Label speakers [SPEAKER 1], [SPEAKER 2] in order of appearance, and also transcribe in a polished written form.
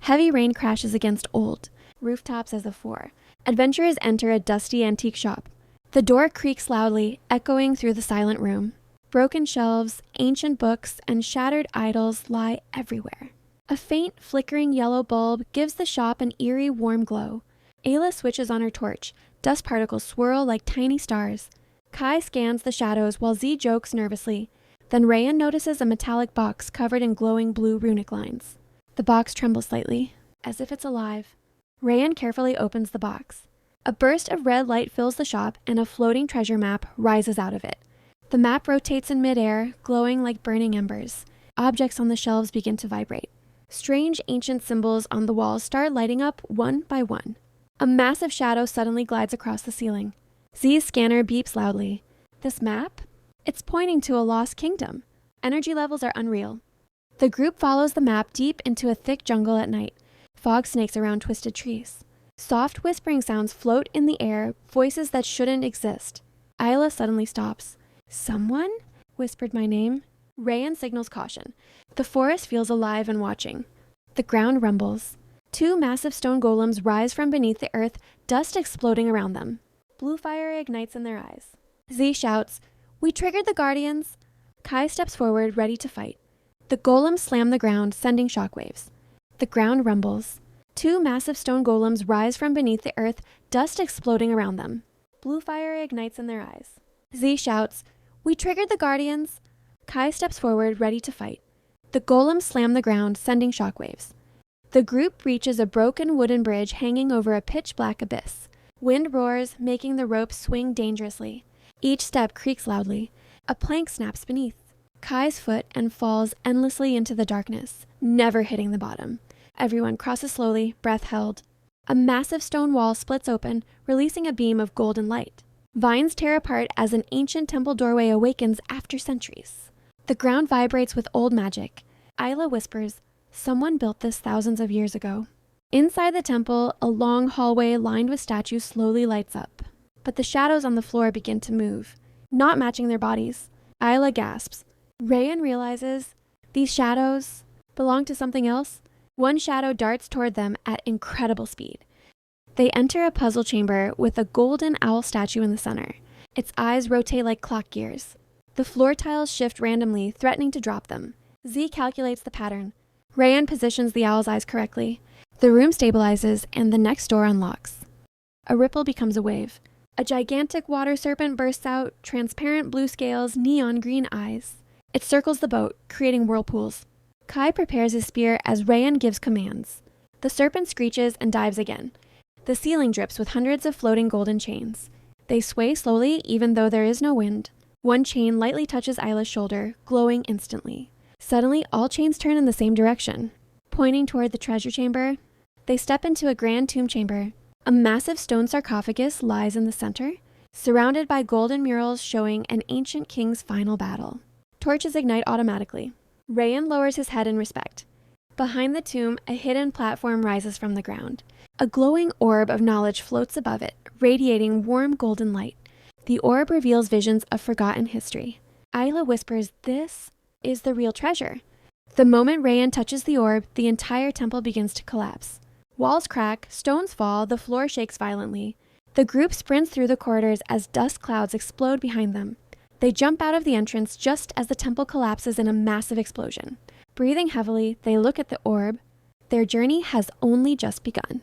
[SPEAKER 1] Heavy rain crashes against old rooftops as before. Adventurers enter a dusty antique shop. The door creaks loudly, echoing through the silent room. Broken shelves, ancient books, and shattered idols lie everywhere. A faint, flickering yellow bulb gives the shop an eerie, warm glow. Ayla switches on her torch. Dust particles swirl like tiny stars. Kai scans the shadows while Z jokes nervously. Then Rayan notices a metallic box covered in glowing blue runic lines. The box trembles slightly, as if it's alive. Rayan carefully opens the box. A burst of red light fills the shop, and a floating treasure map rises out of it. The map rotates in midair, glowing like burning embers. Objects on the shelves begin to vibrate. Strange ancient symbols on the walls start lighting up one by one. A massive shadow suddenly glides across the ceiling. Z's scanner beeps loudly. This map? It's pointing to a lost kingdom. Energy levels are unreal. The group follows the map deep into a thick jungle at night. Fog snakes around twisted trees. Soft whispering sounds float in the air, voices that shouldn't exist. Ayla suddenly stops. Someone whispered my name. Rayan signals caution. The forest feels alive and watching. The ground rumbles. Two massive stone golems rise from beneath the earth, dust exploding around them. Blue fire ignites in their eyes. Z shouts, "We triggered the guardians!" Kai steps forward, ready to fight. The golems slam the ground, sending shockwaves. The ground rumbles. Two massive stone golems rise from beneath the earth, dust exploding around them. Blue fire ignites in their eyes. Z shouts, "We triggered the guardians!" Kai steps forward, ready to fight. The golems slam the ground, sending shockwaves. The group reaches a broken wooden bridge hanging over a pitch-black abyss. Wind roars, making the rope swing dangerously. Each step creaks loudly. A plank snaps beneath Kai's foot and falls endlessly into the darkness, never hitting the bottom. Everyone crosses slowly, breath held. A massive stone wall splits open, releasing a beam of golden light. Vines tear apart as an ancient temple doorway awakens after centuries. The ground vibrates with old magic. Ayla whispers, "Someone built this thousands of years ago." Inside the temple, a long hallway lined with statues slowly lights up. But the shadows on the floor begin to move, not matching their bodies. Ayla gasps. Rayan realizes these shadows belong to something else. One shadow darts toward them at incredible speed. They enter a puzzle chamber with a golden owl statue in the center. Its eyes rotate like clock gears. The floor tiles shift randomly, threatening to drop them. Z calculates the pattern. Rayan positions the owl's eyes correctly. The room stabilizes, and the next door unlocks. A ripple becomes a wave. A gigantic water serpent bursts out, transparent blue scales, neon green eyes. It circles the boat, creating whirlpools. Kai prepares his spear as Rayan gives commands. The serpent screeches and dives again. The ceiling drips with hundreds of floating golden chains. They sway slowly, even though there is no wind. One chain lightly touches Ayla's shoulder, glowing instantly. Suddenly, all chains turn in the same direction. Pointing toward the treasure chamber, they step into a grand tomb chamber. A massive stone sarcophagus lies in the center, surrounded by golden murals showing an ancient king's final battle. Torches ignite automatically. Rayan lowers his head in respect. Behind the tomb, a hidden platform rises from the ground. A glowing orb of knowledge floats above it, radiating warm golden light. The orb reveals visions of forgotten history. Ayla whispers, "This is the real treasure." The moment Rayan touches the orb, the entire temple begins to collapse. Walls crack, stones fall, the floor shakes violently. The group sprints through the corridors as dust clouds explode behind them. They jump out of the entrance just as the temple collapses in a massive explosion. Breathing heavily, they look at the orb. Their journey has only just begun.